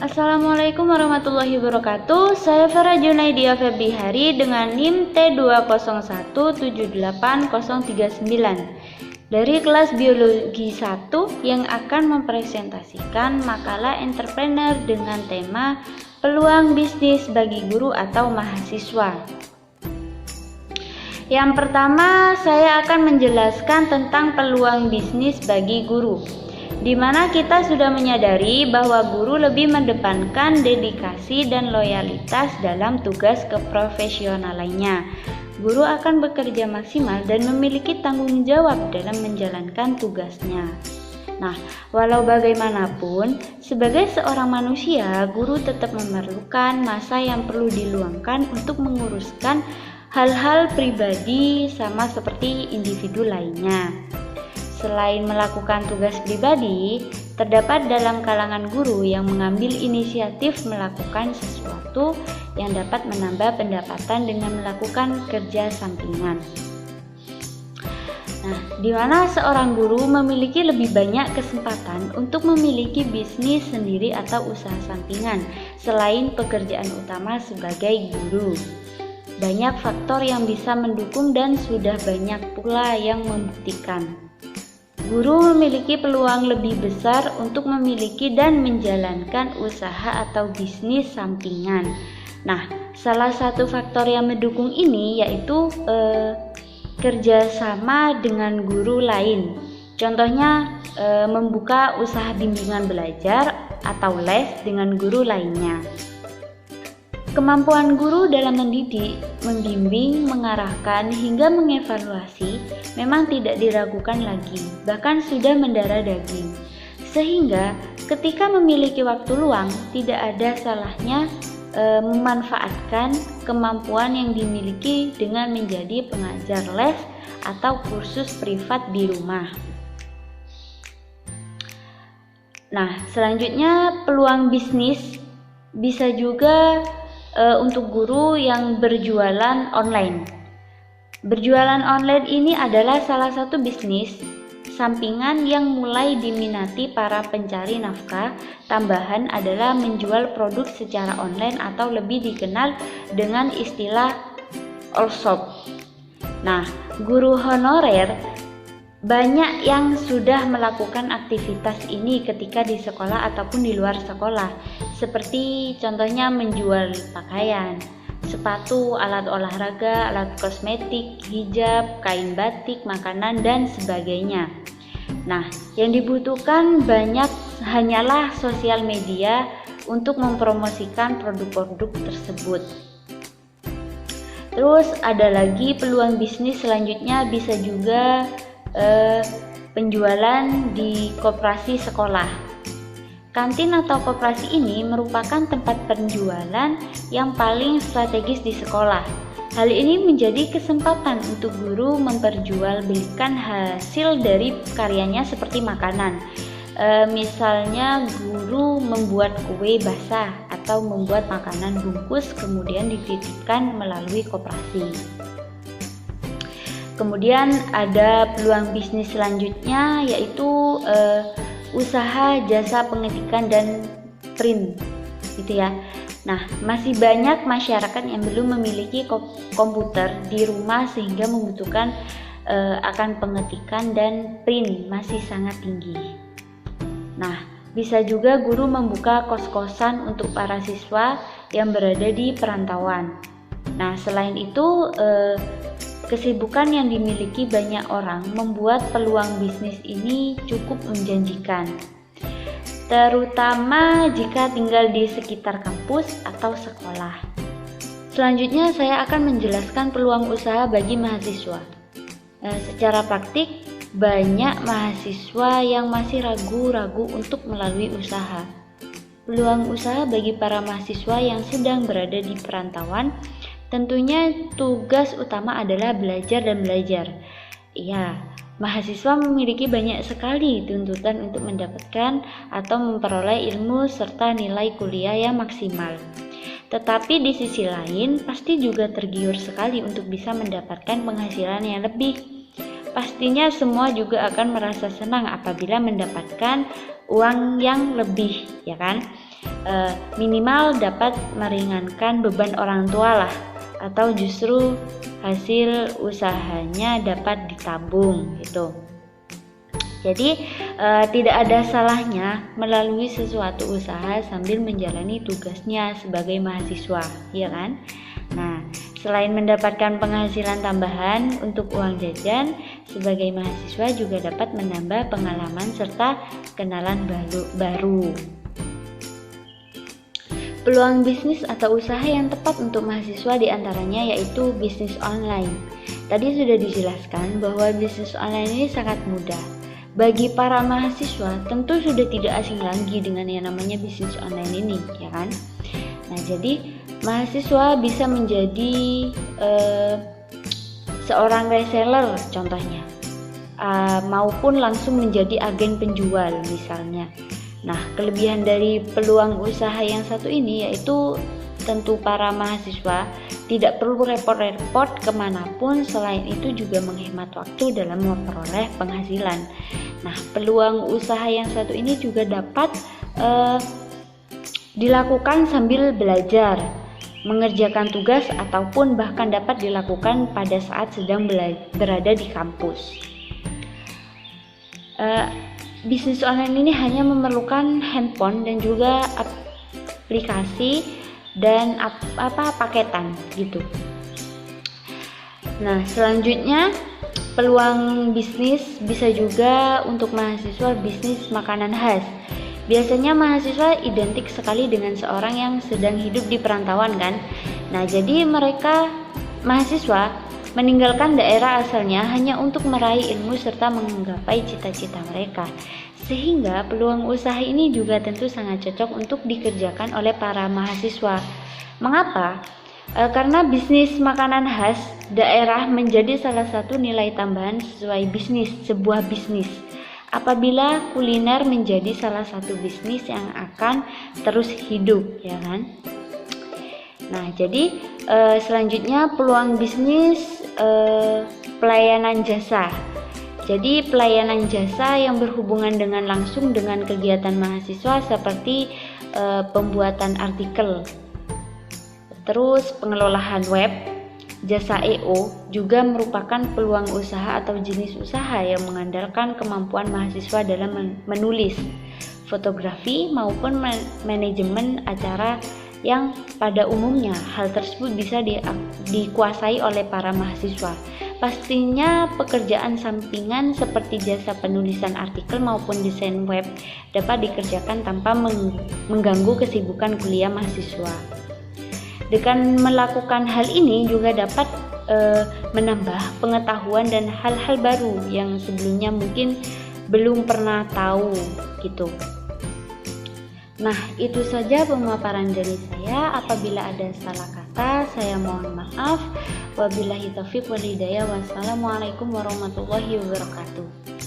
Assalamualaikum warahmatullahi wabarakatuh. Saya Farah Junaidia Febrihari dengan NIM T201780039 dari kelas Biologi 1 yang akan mempresentasikan makalah entrepreneur dengan tema peluang bisnis bagi guru atau mahasiswa. Yang pertama, saya akan menjelaskan tentang peluang bisnis bagi guru, di mana kita sudah menyadari bahwa guru lebih mengedepankan dedikasi dan loyalitas dalam tugas keprofesionalannya. Guru akan bekerja maksimal dan memiliki tanggung jawab dalam menjalankan tugasnya. Nah, walau bagaimanapun, sebagai seorang manusia, guru tetap memerlukan masa yang perlu diluangkan untuk menguruskan hal-hal pribadi sama seperti individu lainnya. Selain melakukan tugas pribadi, terdapat dalam kalangan guru yang mengambil inisiatif melakukan sesuatu yang dapat menambah pendapatan dengan melakukan kerja sampingan. Nah, di mana seorang guru memiliki lebih banyak kesempatan untuk memiliki bisnis sendiri atau usaha sampingan selain pekerjaan utama sebagai guru. Banyak faktor yang bisa mendukung dan sudah banyak pula yang membuktikan guru memiliki peluang lebih besar untuk memiliki dan menjalankan usaha atau bisnis sampingan. Nah, salah satu faktor yang mendukung ini yaitu kerjasama dengan guru lain. Contohnya membuka usaha bimbingan belajar atau les dengan guru lainnya. Kemampuan guru dalam mendidik, membimbing, mengarahkan, hingga mengevaluasi memang tidak diragukan lagi, bahkan sudah mendarah daging. Sehingga ketika memiliki waktu luang, tidak ada salahnya memanfaatkan kemampuan yang dimiliki dengan menjadi pengajar les atau kursus privat di rumah. Nah, selanjutnya peluang bisnis bisa juga untuk guru yang berjualan online. Berjualan online ini adalah salah satu bisnis sampingan yang mulai diminati para pencari nafkah. Tambahan adalah menjual produk secara online atau lebih dikenal dengan istilah all shop. Nah, guru honorer banyak yang sudah melakukan aktivitas ini ketika di sekolah ataupun di luar sekolah, seperti contohnya menjual pakaian, sepatu, alat olahraga, alat kosmetik, hijab, kain batik, makanan, dan sebagainya. Nah, yang dibutuhkan banyak hanyalah sosial media untuk mempromosikan produk-produk tersebut. Terus ada lagi peluang bisnis selanjutnya bisa juga penjualan di koperasi sekolah. Kantin atau koperasi ini merupakan tempat penjualan yang paling strategis di sekolah. Hal ini menjadi kesempatan untuk guru memperjualbelikan hasil dari karyanya seperti makanan. Misalnya guru membuat kue basah atau membuat makanan bungkus kemudian dititipkan melalui koperasi. Kemudian ada peluang bisnis selanjutnya yaitu usaha jasa pengetikan dan print gitu ya. Nah, masih banyak masyarakat yang belum memiliki komputer di rumah sehingga membutuhkan akan pengetikan dan print masih sangat tinggi. Nah, bisa juga guru membuka kos-kosan untuk para siswa yang berada di perantauan. Nah, selain itu kesibukan yang dimiliki banyak orang membuat peluang bisnis ini cukup menjanjikan, terutama jika tinggal di sekitar kampus atau sekolah. Selanjutnya saya akan menjelaskan peluang usaha bagi mahasiswa. Secara praktik, banyak mahasiswa yang masih ragu-ragu untuk melalui usaha. Peluang usaha bagi para mahasiswa yang sedang berada di perantauan, tentunya tugas utama adalah belajar dan belajar. Ya, mahasiswa memiliki banyak sekali tuntutan untuk mendapatkan atau memperoleh ilmu serta nilai kuliah yang maksimal. Tetapi di sisi lain, pasti juga tergiur sekali untuk bisa mendapatkan penghasilan yang lebih. Pastinya semua juga akan merasa senang apabila mendapatkan uang yang lebih, ya kan? Minimal dapat meringankan beban orang tua lah, atau justru hasil usahanya dapat ditabung gitu. Jadi tidak ada salahnya melalui sesuatu usaha sambil menjalani tugasnya sebagai mahasiswa, ya kan? Nah, selain mendapatkan penghasilan tambahan untuk uang jajan, sebagai mahasiswa juga dapat menambah pengalaman serta kenalan baru. Peluang bisnis atau usaha yang tepat untuk mahasiswa diantaranya yaitu bisnis online. Tadi sudah dijelaskan bahwa bisnis online ini sangat mudah. Bagi para mahasiswa tentu sudah tidak asing lagi dengan yang namanya bisnis online ini, ya kan? Nah, jadi mahasiswa bisa menjadi seorang reseller contohnya, maupun langsung menjadi agen penjual misalnya. Nah, kelebihan dari peluang usaha yang satu ini yaitu tentu para mahasiswa tidak perlu repot-repot kemanapun, selain itu juga menghemat waktu dalam memperoleh penghasilan. Nah, peluang usaha yang satu ini juga dapat dilakukan sambil belajar, mengerjakan tugas, ataupun bahkan dapat dilakukan pada saat sedang berada di kampus. Bisnis online ini hanya memerlukan handphone dan juga aplikasi dan paketan gitu. Nah, selanjutnya peluang bisnis bisa juga untuk mahasiswa bisnis makanan khas. Biasanya mahasiswa identik sekali dengan seorang yang sedang hidup di perantauan kan. Nah, jadi mereka mahasiswa meninggalkan daerah asalnya hanya untuk meraih ilmu serta menggapai cita-cita mereka. Sehingga peluang usaha ini juga tentu sangat cocok untuk dikerjakan oleh para mahasiswa. Mengapa? Karena bisnis makanan khas daerah menjadi salah satu nilai tambahan sesuai sebuah bisnis. Apabila kuliner menjadi salah satu bisnis yang akan terus hidup, ya kan? Nah, jadi selanjutnya peluang bisnis pelayanan jasa. Jadi pelayanan jasa yang berhubungan dengan langsung dengan kegiatan mahasiswa seperti pembuatan artikel, terus pengelolaan web, jasa EO juga merupakan peluang usaha atau jenis usaha yang mengandalkan kemampuan mahasiswa dalam menulis, fotografi maupun manajemen acara yang pada umumnya hal tersebut bisa dikuasai oleh para mahasiswa. Pastinya pekerjaan sampingan seperti jasa penulisan artikel maupun desain web dapat dikerjakan tanpa mengganggu kesibukan kuliah mahasiswa. Dengan melakukan hal ini juga dapat menambah pengetahuan dan hal-hal baru yang sebelumnya mungkin belum pernah tahu gitu. Nah, itu saja pemaparan dari saya. Apabila ada salah kata, saya mohon maaf. Wabillahi taufiq wal hidayah. Wassalamualaikum warahmatullahi wabarakatuh.